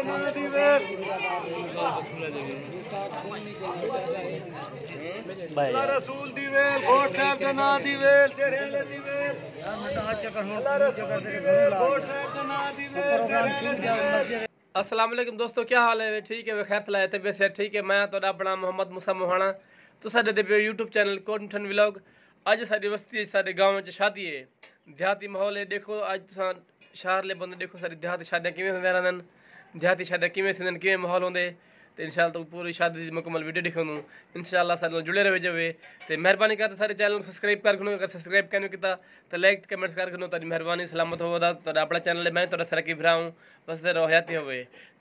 ਦੇ ਨਾਂ ਦੀ ਵੇਲ ਅੱਲਾ ਰਸੂਲ ਦੀ ਵੇਲ ਗੋਟ ਸਾਹਿਬ ਦੇ ਨਾਂ ਦੀ ਵੇਲ ਤੇਰੇ ਵਾਲੇ ਦੀ ਵੇਲ ਅੱਲਾ ਰਸੂਲ ਦੀ ਵੇਲ ਗੋਟ ਸਾਹਿਬ ਦੇ ਨਾਂ ਦੀ ਵੇਲ ਤੇਰੇ ਵਾਲੇ ਦੀ ਵੇਲ। अस्सलाम वालेकुम दोस्तों, क्या हाल है? ठीक है, खैर सलाह तबीयत से ठीक है। मैं तो अपना मोहम्मद मूसा मोहाना तुसा दे पे यूट्यूब चैनल कोटन व्लॉग। अज साडी बस्ती साडे गाँव च शादी है, देहाती माहौल है। देखो अज तुसा शहरले बंदे देखो साडी देहाती शादियां किवें होंदियां रहन, देहाती शादियां किवें थींदियां, किवें माहौल होंदे। तो इंशाअल्लाह तो पूरी शादी की मुकम्मल वीडियो दिखाऊं इंशाअल्लाह। सारे नाल जुड़े रहे जावे तो मेहरबानी कर सारे चैनल को सब्सक्राइब कर खनो। अगर सब्सक्राइब करने किया तो लाइक कमेंट कर खनो। तारी मेहरबानी सलामत हो अपना चैनल है, मैं तो सरकी भरा हूँ बस रहो हयाती हो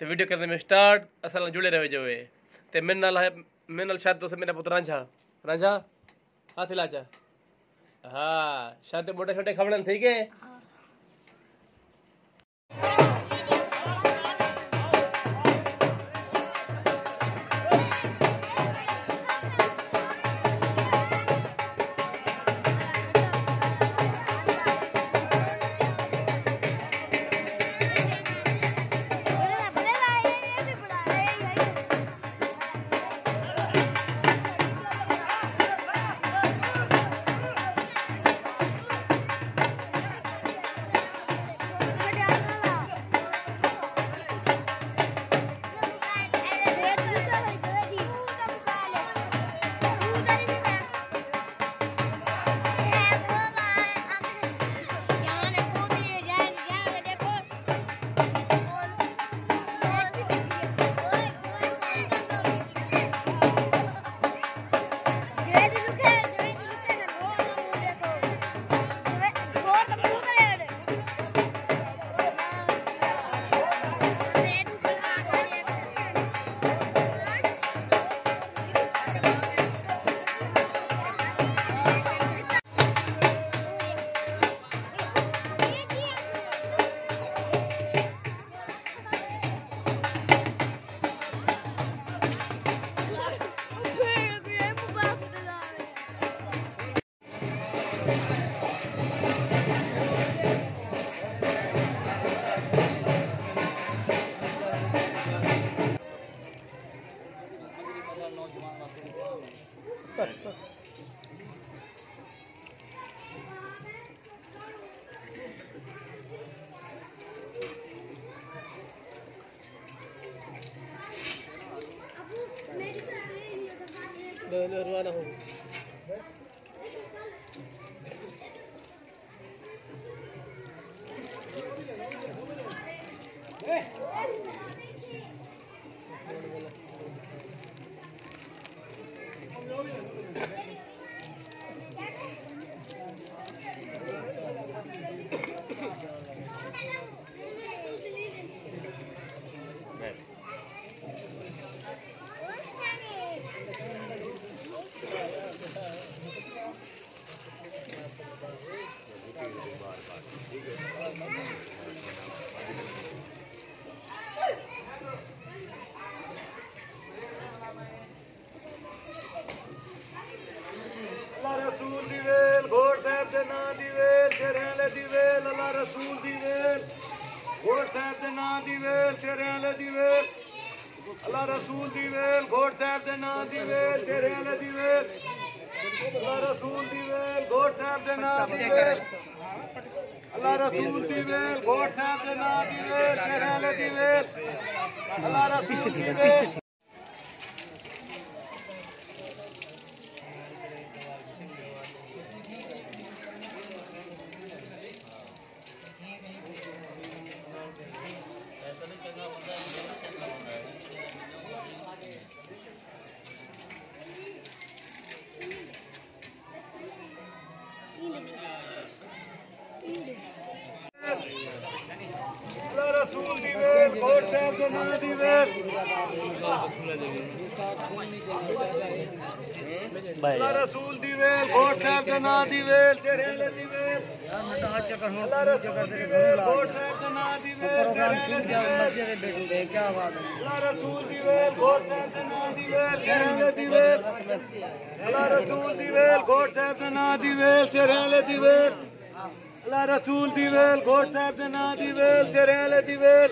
तो वीडियो करने में स्टार्ट असल जुड़े रहे जावे। तो मेरे नाल शायद दोस्त मेरा पुत्र रांझा रांझा हाथ हिलाचा। हाँ शायद मोटे छोटे खबरन ठीक है। रवाना हो रसूल दी वेल घोड़ साहब दे नां दी वेल तेरे वाले दी वेल अल्लाह रसूल दी वेल घोड़ साहब दे नां दी वेल तेरे वाले दी वेल अल्लाह रसूल दी वेल घोड़ साहब दे नां दी वेल तेरे वाले दी वेल अल्लाह रसूल दी वेल घोड़ साहब दे नां दी वेल अल्लाह रसूल दी वेल घोड़ साहब दे नां दी वेल तेरे वाले दी वेल अल्लाह रसूल दी वेल। रसूल दी वेल घोड़ साहब दे नां दी वेल अल्लाह रसूल दी वेल घोड़ साहब दे नां दी वेल तेरे वाले दी वेल अल्लाह रसूल दी वेल घोड़ साहब दे नां दी वेल तेरे वाले दी वेल अल्लाह रसूल दी वेल घोड़ साहब दे नां दी वेल तेरे वाले दी वेल अल्लाह रसूल दी वेल घोड़ साहब दे नां दी वेल तेरे वाले दी वेल अल्लाह रसूल दी वेल घोड़ साहब दे नां दी वेल तेरे वाले दी वेल